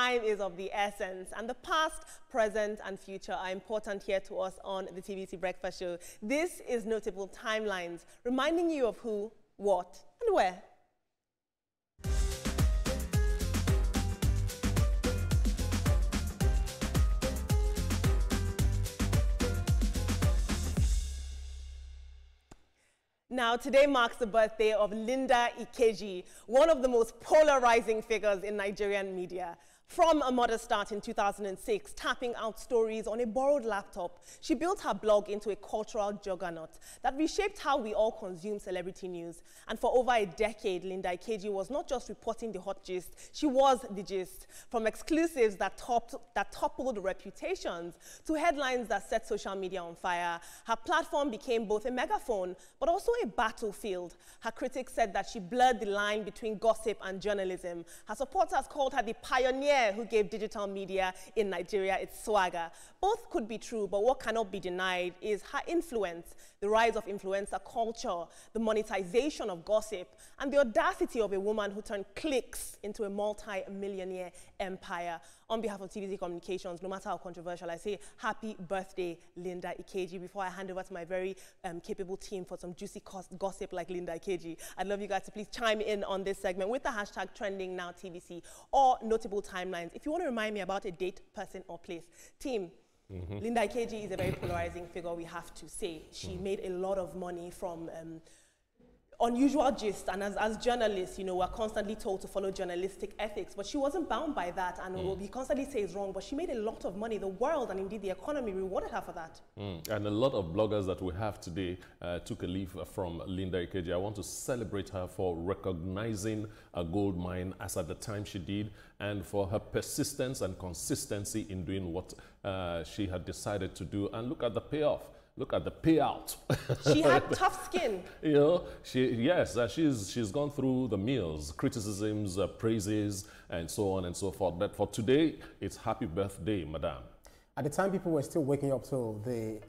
time is of the essence, and the past, present, and future are important here to us on the TVC Breakfast Show. This is Notable Timelines, reminding you of who, what, and where. Now, today marks the birthday of Linda Ikeji, one of the most polarizing figures in Nigerian media. From a modest start in 2006, tapping out stories on a borrowed laptop, she built her blog into a cultural juggernaut that reshaped how we all consume celebrity news. And for over a decade, Linda Ikeji was not just reporting the hot gist, she was the gist. From exclusives that toppled reputations to headlines that set social media on fire, her platform became both a megaphone, but also a battlefield. Her critics said that she blurred the line between gossip and journalism. Her supporters called her the pioneer who gave digital media in Nigeria its swagger. Both could be true, but what cannot be denied is her influence, the rise of influencer culture, the monetization of gossip, and the audacity of a woman who turned clicks into a multi-millionaire empire. On behalf of TVC Communications, no matter how controversial, I say happy birthday, Linda Ikeji. Before I hand over to my very capable team for some juicy gossip like Linda Ikeji, I'd love you guys to please chime in on this segment with the hashtag #TrendingNowTVC or Notable Timelines. If you want to remind me about a date, person, or place. Team, Linda Ikeji is a very polarizing figure, we have to say. She made a lot of money from unusual gist, and as journalists, you know, we're constantly told to follow journalistic ethics, but she wasn't bound by that, and what we constantly say is wrong, but she made a lot of money. The world and indeed the economy rewarded her for that. And a lot of bloggers that we have today took a leaf from Linda Ikeji. I want to celebrate her for recognizing a gold mine as at the time she did, and for her persistence and consistency in doing what she had decided to do. And look at the payoff. Look at the payout. She had tough skin. You know, she's gone through the meals, criticisms, praises, and so on and so forth. But for today, it's happy birthday, madam. At the time, people were still waking up to the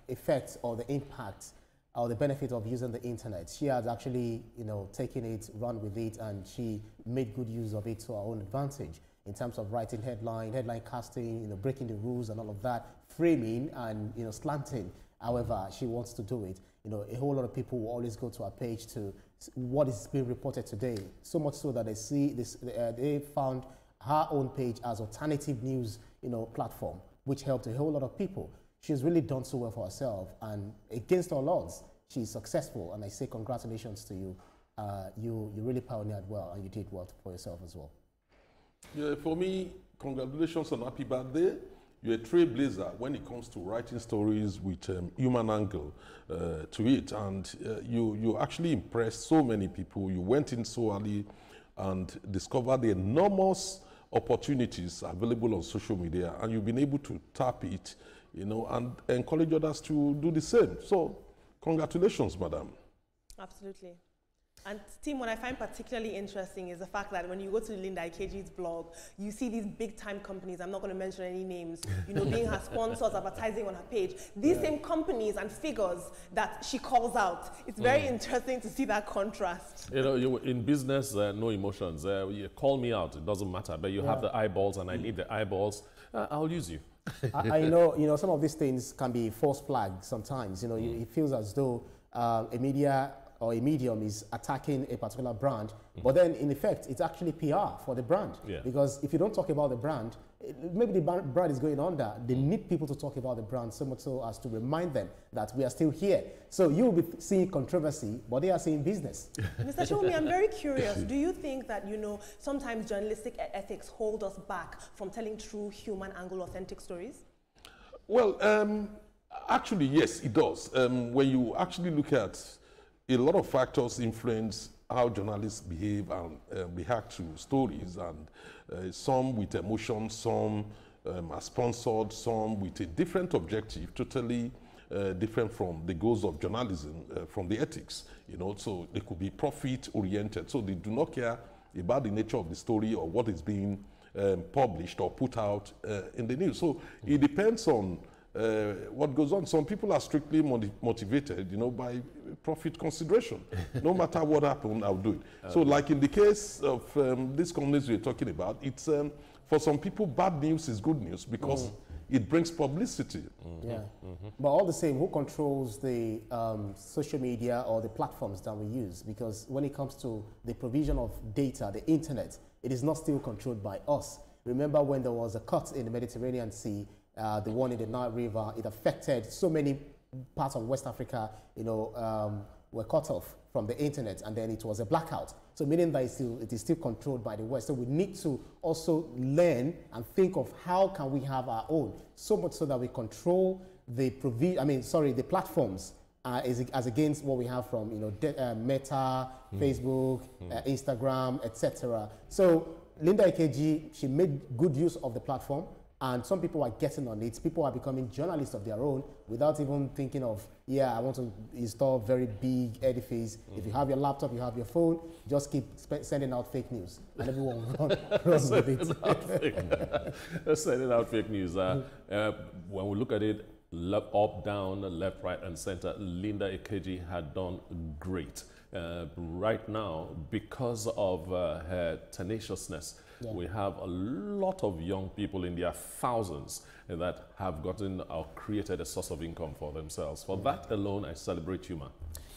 effects or the impact or the benefit of using the internet. She has actually, you know, taken it, run with it, and she made good use of it to her own advantage in terms of writing headline casting, you know, breaking the rules and all of that, framing and, you know, slanting. However, she wants to do it. You know, a whole lot of people will always go to her page to what is being reported today. So much so that they see this, they found her own page as alternative news, you know, platform, which helped a whole lot of people. She's really done so well for herself, and against all odds, she's successful. And I say congratulations to you. You really pioneered well, and you did well for yourself as well. Yeah, for me, congratulations on happy birthday. You're a trailblazer when it comes to writing stories with human angle to it, and you actually impressed so many people. You went in so early and discovered the enormous opportunities available on social media, and you've been able to tap it, you know, and encourage others to do the same. So, congratulations, madam. Absolutely. And team, what I find particularly interesting is the fact that when you go to Linda Ikeji's blog, you see these big-time companies, I'm not going to mention any names, you know, being her sponsors, advertising on her page. These same companies and figures that she calls out. It's very interesting to see that contrast. You know, in business, no emotions. You call me out, it doesn't matter, but you have the eyeballs, and I need the eyeballs. I'll use you. I know, some of these things can be false flags sometimes. You know, it feels as though a media or a medium is attacking a particular brand, but then in effect, it's actually PR for the brand. Yeah. Because if you don't talk about the brand, maybe the brand is going under. They need people to talk about the brand so much so as to remind them that we are still here. So you'll be seeing controversy, but they are seeing business. Mr. Shomi, I'm very curious. Do you think that, you know, sometimes journalistic ethics hold us back from telling true human angle, authentic stories? Well, actually, yes, it does. When you actually look at a lot of factors influence how journalists behave and react to stories, and some with emotion, some are sponsored, some with a different objective, totally different from the goals of journalism, from the ethics, you know, so they could be profit-oriented, so they do not care about the nature of the story or what is being published or put out in the news. So it depends on what goes on. Some people are strictly motivated, you know, by profit consideration. No matter what happened, I'll do it. So like in the case of these companies we're talking about, it's for some people, bad news is good news because it brings publicity. Yeah. But all the same, who controls the social media or the platforms that we use? Because when it comes to the provision of data, the internet, it is not still controlled by us. Remember when there was a cut in the Mediterranean Sea, the one in the Nile River, it affected so many parts of West Africa, were cut off from the internet, and then it was a blackout. So meaning that it is still controlled by the West. So we need to also learn and think of how can we have our own, so much so that we control the the platforms as against what we have from Meta, Facebook, Instagram, etc. So Linda Ikeji, she made good use of the platform, and some people are getting on it. People are becoming journalists of their own without even thinking of, I want to install very big edifice. If you have your laptop, you have your phone, just keep sending out fake news, and everyone runs with it. Sending out fake news. When we look at it, up, down, left, right, and center, Linda Ikeji had done great. Right now, because of her tenaciousness, we have a lot of young people in their thousands that have gotten or created a source of income for themselves. For that alone, I celebrate you, man.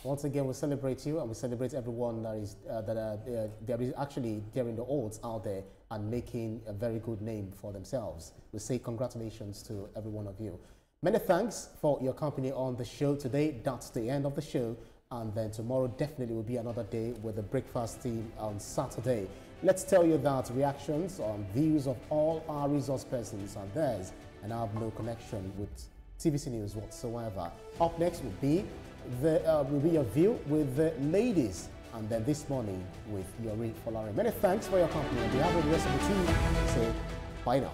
Once again, we celebrate you, and we celebrate everyone that is there is actually daring the odds out there and making a very good name for themselves. We say congratulations to every one of you. Many thanks for your company on the show today. That's the end of the show. And then tomorrow definitely will be another day with the breakfast team on Saturday. Let's tell you that reactions on views of all our resource persons are theirs and have no connection with TVC News whatsoever. Up next will be your view with the ladies, and then this morning with Yori Folare. Many thanks for your company. On behalf of the rest of the team, say bye now.